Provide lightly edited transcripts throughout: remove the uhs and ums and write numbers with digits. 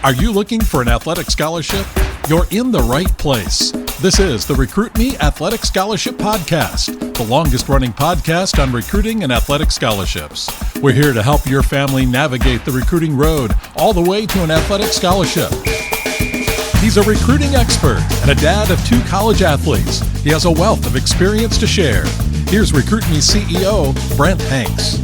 Are you looking for an athletic scholarship? You're in the right place. This is the Recruit Me Athletic Scholarship Podcast, the longest-running podcast on recruiting and athletic scholarships. We're here to help your family navigate the recruiting road all the way to an athletic scholarship. He's a recruiting expert and a dad of 2 college athletes. He has a wealth of experience to share. Here's Recruit Me CEO, Brent Hanks.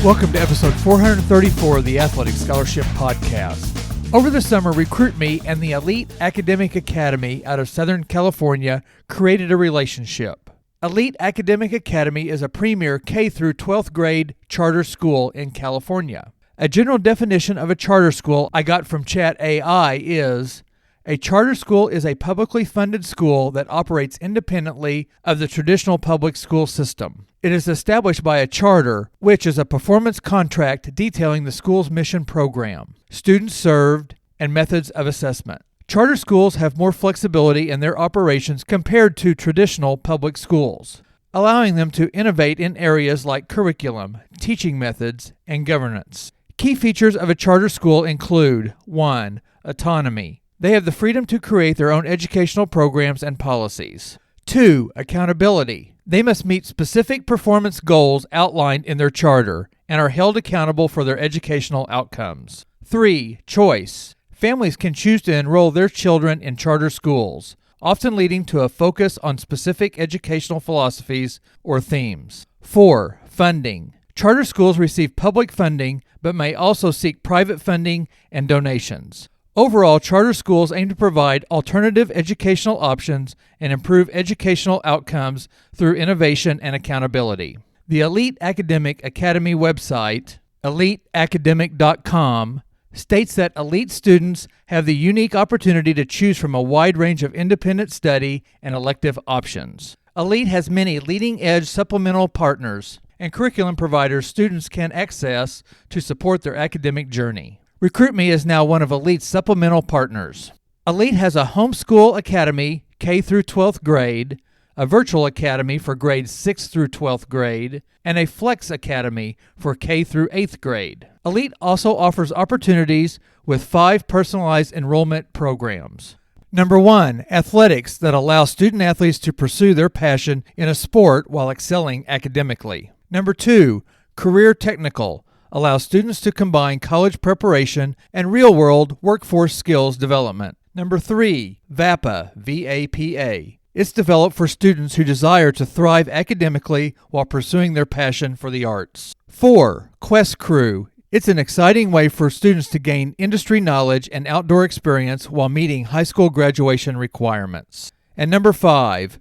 Welcome to episode 434 of the Athletic Scholarship Podcast. Over the summer, Recruit Me and the Elite Academic Academy out of Southern California created a relationship. Elite Academic Academy is a premier K through 12th grade charter school in California. A general definition of a charter school I got from Chat AI is: a charter school is a publicly funded school that operates independently of the traditional public school system. It is established by a charter, which is a performance contract detailing the school's mission program, students served, and methods of assessment. Charter schools have more flexibility in their operations compared to traditional public schools, allowing them to innovate in areas like curriculum, teaching methods, and governance. Key features of a charter school include 1. Autonomy. They have the freedom to create their own educational programs and policies. 2. Accountability. They must meet specific performance goals outlined in their charter and are held accountable for their educational outcomes. 3. Choice. Families can choose to enroll their children in charter schools, often leading to a focus on specific educational philosophies or themes. 4. Funding. Charter schools receive public funding but may also seek private funding and donations. Overall, charter schools aim to provide alternative educational options and improve educational outcomes through innovation and accountability. The Elite Academic Academy website, eliteacademic.com, states that elite students have the unique opportunity to choose from a wide range of independent study and elective options. Elite has many leading-edge supplemental partners and curriculum providers students can access to support their academic journey. Recruit Me is now one of Elite's supplemental partners. Elite has a homeschool academy, K through 12th grade, a virtual academy for grades 6th through 12th grade, and a flex academy for K through 8th grade. Elite also offers opportunities with 5 personalized enrollment programs. Number 1, athletics that allow student athletes to pursue their passion in a sport while excelling academically. Number 2, career technical. Allows students to combine college preparation and real-world workforce skills development. Number 3, VAPA, V-A-P-A. It's developed for students who desire to thrive academically while pursuing their passion for the arts. 4, Quest Crew. It's an exciting way for students to gain industry knowledge and outdoor experience while meeting high school graduation requirements. And number 5,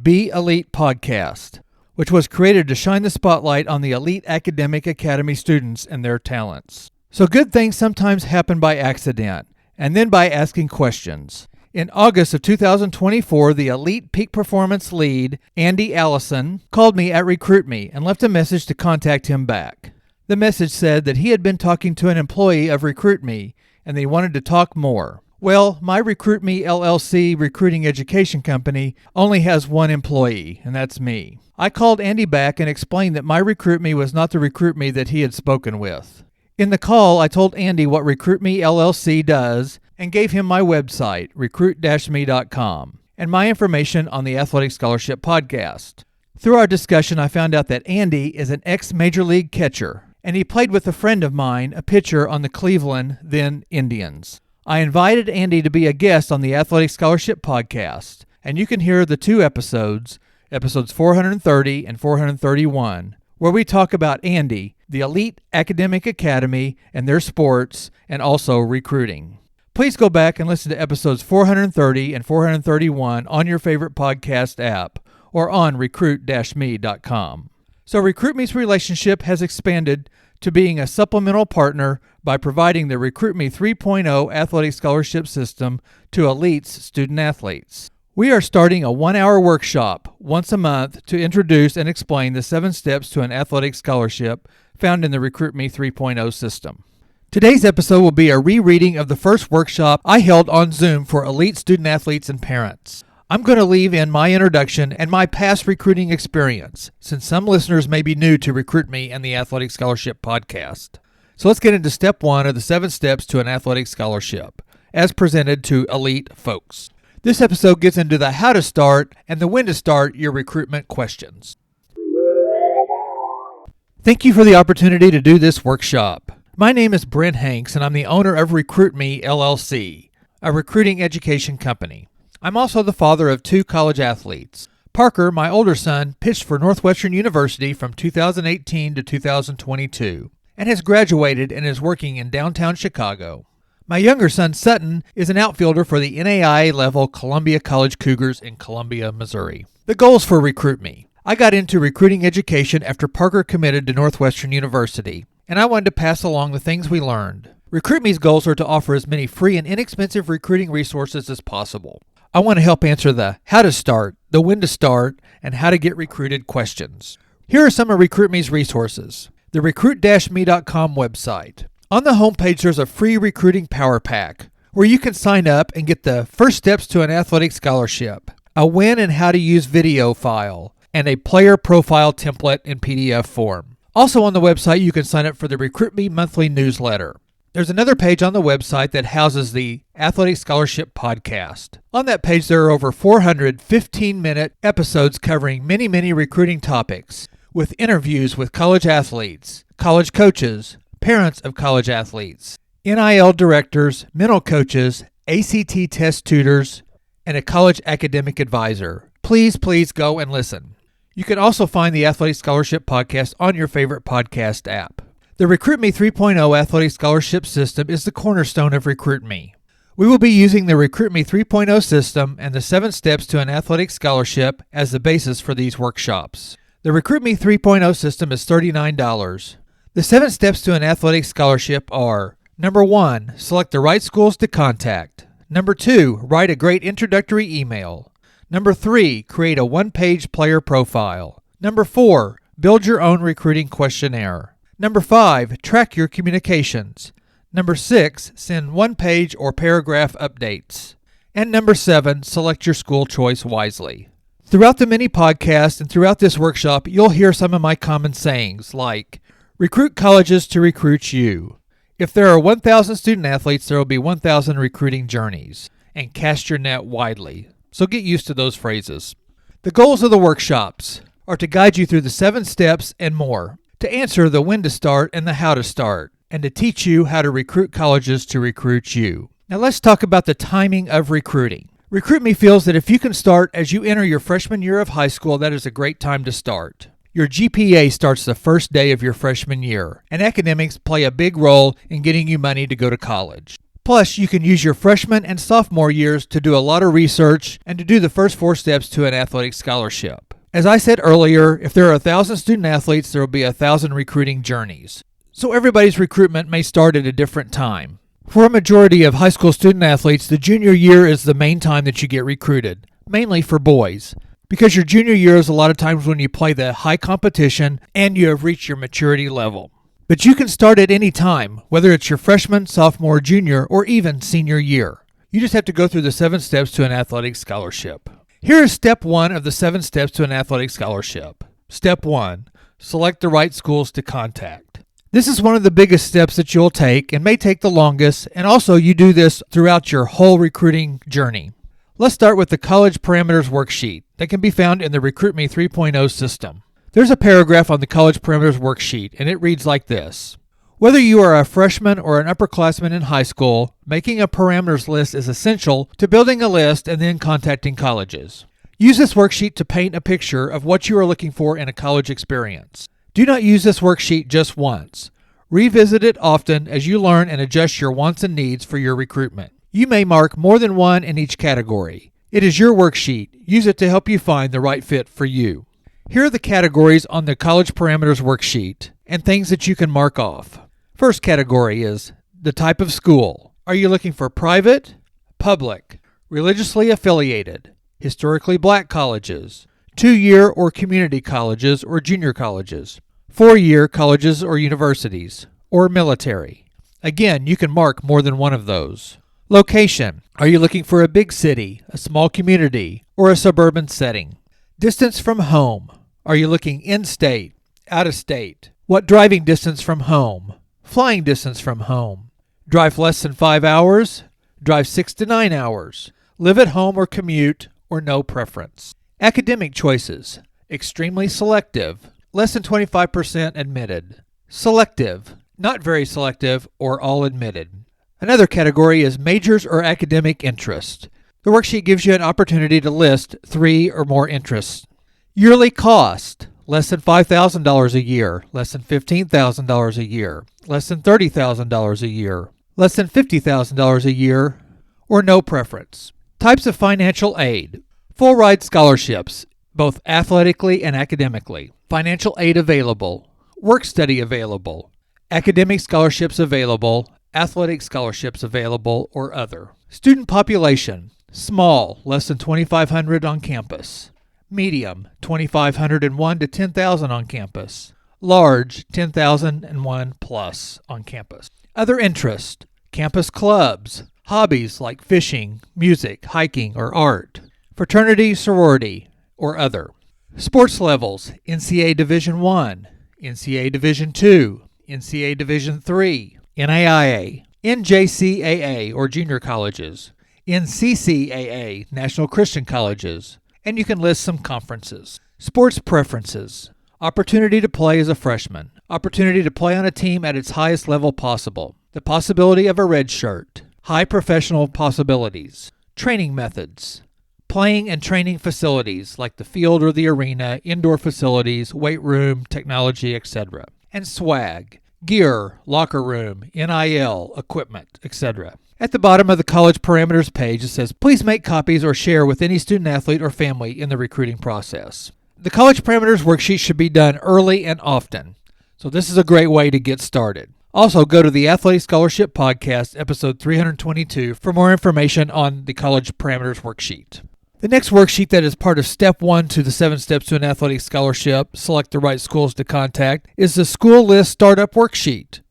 #Be Elite Podcast, which was created to shine the spotlight on the Elite Academic Academy students and their talents. So good things sometimes happen by accident, and then by asking questions. In August of 2024, the Elite Peak Performance lead, Andy Allison, called me at Recruit Me and left a message to contact him back. The message said that he had been talking to an employee of Recruit Me, and they wanted to talk more. Well, my Recruit Me LLC recruiting education company only has one employee, and that's me. I called Andy back and explained that my Recruit Me was not the Recruit Me that he had spoken with. In the call, I told Andy what Recruit Me LLC does and gave him my website, recruit-me.com, and my information on the Athletic Scholarship Podcast. Through our discussion, I found out that Andy is an ex-Major League catcher, and he played with a friend of mine, a pitcher on the Cleveland, then Indians. I invited Andy to be a guest on the Athletic Scholarship Podcast, and you can hear the 2 episodes 430 and 431, where we talk about Andy, the Elite Academic Academy, and their sports, and also recruiting. Please go back and listen to episodes 430 and 431 on your favorite podcast app or on recruit-me.com. So Recruit Me's relationship has expanded to being a supplemental partner by providing the Recruit Me 3.0 athletic scholarship system to Elite's student athletes. We are starting a 1-hour workshop once a month to introduce and explain the 7 steps to an athletic scholarship found in the Recruit Me 3.0 system. Today's episode will be a rereading of the first workshop I held on Zoom for elite student athletes and parents. I'm going to leave in my introduction and my past recruiting experience, since some listeners may be new to Recruit Me and the Athletic Scholarship Podcast. So let's get into step 1 of the 7 steps to an athletic scholarship, as presented to elite folks. This episode gets into the how to start and the when to start your recruitment questions. Thank you for the opportunity to do this workshop. My name is Brent Hanks, and I'm the owner of RecruitMe, LLC, a recruiting education company. I'm also the father of 2 college athletes. Parker, my older son, pitched for Northwestern University from 2018 to 2022 and has graduated and is working in downtown Chicago. My younger son, Sutton, is an outfielder for the NAIA-level Columbia College Cougars in Columbia, Missouri. The goals for RecruitMe. I got into recruiting education after Parker committed to Northwestern University, and I wanted to pass along the things we learned. RecruitMe's goals are to offer as many free and inexpensive recruiting resources as possible. I want to help answer the how to start, the when to start, and how to get recruited questions. Here are some of RecruitMe's resources. The recruit-me.com website. On the homepage, there's a free recruiting power pack where you can sign up and get the first steps to an athletic scholarship, a when and how to use video file, and a player profile template in PDF form. Also on the website, you can sign up for the RecruitMe monthly newsletter. There's another page on the website that houses the Athletic Scholarship Podcast. On that page, there are over 400 15-minute episodes covering many recruiting topics, with interviews with college athletes, college coaches, parents of college athletes, NIL directors, mental coaches, ACT test tutors, and a college academic advisor. Please go and listen. You can also find the Athletic Scholarship Podcast on your favorite podcast app. The RecruitMe 3.0 Athletic Scholarship System is the cornerstone of RecruitMe. We will be using the RecruitMe 3.0 system and the 7 steps to an athletic scholarship as the basis for these workshops. The RecruitMe 3.0 system is $39. The 7 steps to an athletic scholarship are: number 1, select the right schools to contact. Number 2, write a great introductory email. Number 3, create a 1-page player profile. Number 4, build your own recruiting questionnaire. Number 5, track your communications. Number 6, send 1-page or paragraph updates. And number 7, select your school choice wisely. Throughout the mini podcast and throughout this workshop, you'll hear some of my common sayings like, recruit colleges to recruit you. If there are 1,000 student athletes, there will be 1,000 recruiting journeys. And cast your net widely. So get used to those phrases. The goals of the workshops are to guide you through the 7 steps and more, to answer the when to start and the how to start, and to teach you how to recruit colleges to recruit you. Now let's talk about the timing of recruiting. RecruitMe feels that if you can start as you enter your freshman year of high school, that is a great time to start. Your GPA starts the first day of your freshman year, and academics play a big role in getting you money to go to college. Plus, you can use your freshman and sophomore years to do a lot of research and to do the first 4 steps to an athletic scholarship. As I said earlier, if there are 1,000 student athletes, there will be 1,000 recruiting journeys. So everybody's recruitment may start at a different time. For a majority of high school student athletes, the junior year is the main time that you get recruited, mainly for boys, because your junior year is a lot of times when you play the high competition and you have reached your maturity level. But you can start at any time, whether it's your freshman, sophomore, junior, or even senior year. You just have to go through the 7 steps to an athletic scholarship. Here is step 1 of the 7 steps to an athletic scholarship. Step 1, select the right schools to contact. This is one of the biggest steps that you'll take and may take the longest, and also you do this throughout your whole recruiting journey. Let's start with the College Parameters Worksheet that can be found in the RecruitMe 3.0 system. There's a paragraph on the College Parameters Worksheet, and it reads like this. Whether you are a freshman or an upperclassman in high school, making a parameters list is essential to building a list and then contacting colleges. Use this worksheet to paint a picture of what you are looking for in a college experience. Do not use this worksheet just once. Revisit it often as you learn and adjust your wants and needs for your recruitment. You may mark more than one in each category. It is your worksheet. Use it to help you find the right fit for you. Here are the categories on the College Parameters Worksheet and things that you can mark off. First category is the type of school. Are you looking for private, public, religiously affiliated, historically black colleges, 2-year or community colleges or junior colleges, 4-year colleges or universities, or military? Again, you can mark more than one of those. Location. Are you looking for a big city, a small community, or a suburban setting? Distance from home. Are you looking in-state, out-of-state? What driving distance from home? flying distance from home, drive less than 5 hours, drive 6 to 9 hours, live at home or commute, or no preference. Academic choices: extremely selective, less than 25% admitted. Selective, not very selective, or all admitted. Another category is majors or academic interest. The worksheet gives you an opportunity to list 3 or more interests. Yearly cost: less than $5,000 a year, less than $15,000 a year, less than $30,000 a year, less than $50,000 a year, or no preference. Types of financial aid: full ride scholarships, both athletically and academically. Financial aid available. Work study available. Academic scholarships available. Athletic scholarships available, or other. Student population: small, less than 2,500 on campus. Medium, 2,501 to 10,000 on campus. Large, 10,001 plus on campus. Other interest: campus clubs, hobbies like fishing, music, hiking, or art. Fraternity, sorority, or other. Sports levels: NCAA Division I, NCAA Division II, NCAA Division III, NAIA, NJCAA or junior colleges, NCCAA, National Christian Colleges, and you can list some conferences. Sports preferences: opportunity to play as a freshman, opportunity to play on a team at its highest level possible, the possibility of a red shirt, high professional possibilities. Training methods: playing and training facilities like the field or the arena, indoor facilities, weight room, technology, etc. And swag: gear, locker room, NIL, equipment, etc. At the bottom of the College Parameters page, it says, please make copies or share with any student athlete or family in the recruiting process. The College Parameters Worksheet should be done early and often, so this is a great way to get started. Also, go to the Athletic Scholarship Podcast, episode 322, for more information on the College Parameters Worksheet. The next worksheet that is part of Step 1 to the 7 Steps to an Athletic Scholarship, select the right schools to contact, is the School List Startup Worksheet.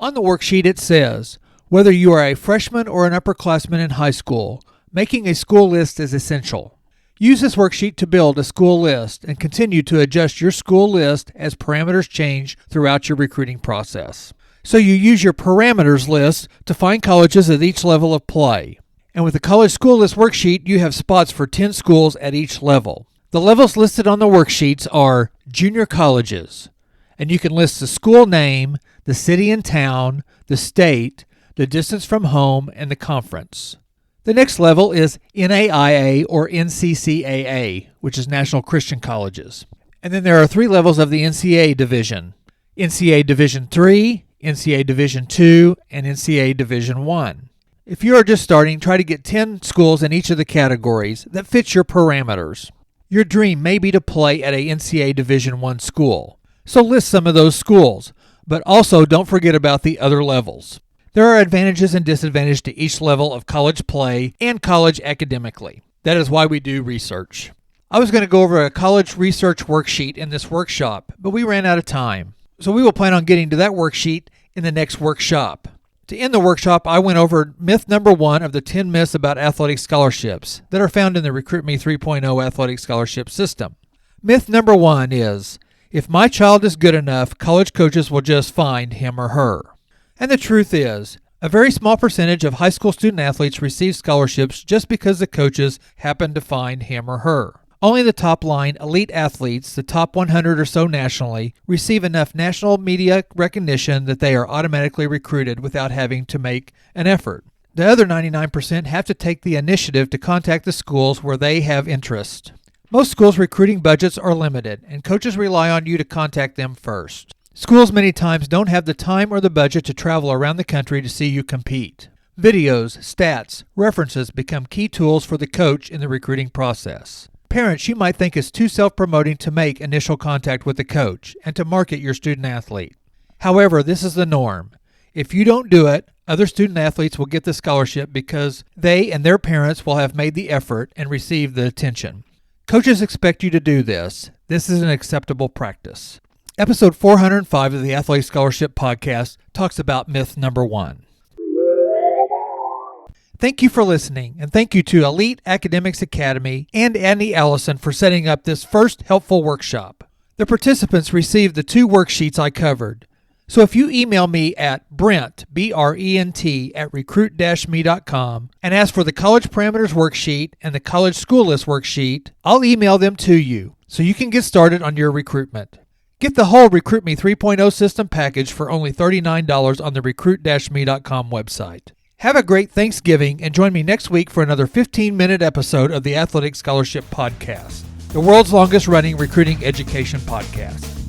On the worksheet it says, whether you are a freshman or an upperclassman in high school, making a school list is essential. Use this worksheet to build a school list and continue to adjust your school list as parameters change throughout your recruiting process. So you use your parameters list to find colleges at each level of play. And with the College School List Worksheet, you have spots for 10 schools at each level. The levels listed on the worksheets are junior colleges, and you can list the school name, the city and town, the state, the distance from home, and the conference. The next level is NAIA or NCCAA, which is National Christian Colleges. And then there are 3 levels of the NCAA division: NCAA Division III, NCAA Division II, and NCAA Division I. If you are just starting, try to get 10 schools in each of the categories that fit your parameters. Your dream may be to play at a NCAA Division I school, so list some of those schools, but also don't forget about the other levels. There are advantages and disadvantages to each level of college play and college academically. That is why we do research. I was going to go over a college research worksheet in this workshop, but we ran out of time, so we will plan on getting to that worksheet in the next workshop. To end the workshop, I went over myth number 1 of the 10 myths about athletic scholarships that are found in the Recruit Me 3.0 athletic scholarship system. Myth number 1 is, if my child is good enough, college coaches will just find him or her. And the truth is, a very small percentage of high school student athletes receive scholarships just because the coaches happen to find him or her. Only the top line elite athletes, the top 100 or so nationally, receive enough national media recognition that they are automatically recruited without having to make an effort. The other 99% have to take the initiative to contact the schools where they have interest. Most schools' recruiting budgets are limited, and coaches rely on you to contact them first. Schools many times don't have the time or the budget to travel around the country to see you compete. Videos, stats, references become key tools for the coach in the recruiting process. Parents, you might think it's too self-promoting to make initial contact with the coach and to market your student athlete. However, this is the norm. If you don't do it, other student athletes will get the scholarship because they and their parents will have made the effort and received the attention. Coaches expect you to do this. This is an acceptable practice. Episode 405 of the Athletic Scholarship Podcast talks about myth number 1. Thank you for listening, and thank you to Elite Academics Academy and Andy Allison for setting up this first helpful workshop. The participants received the 2 worksheets I covered. So if you email me at Brent, B-R-E-N-T, at recruit-me.com and ask for the College Parameters Worksheet and the College School List Worksheet, I'll email them to you so you can get started on your recruitment. Get the whole Recruit Me 3.0 system package for only $39 on the recruit-me.com website. Have a great Thanksgiving and join me next week for another 15-minute episode of the Athletic Scholarship Podcast, the world's longest running recruiting education podcast.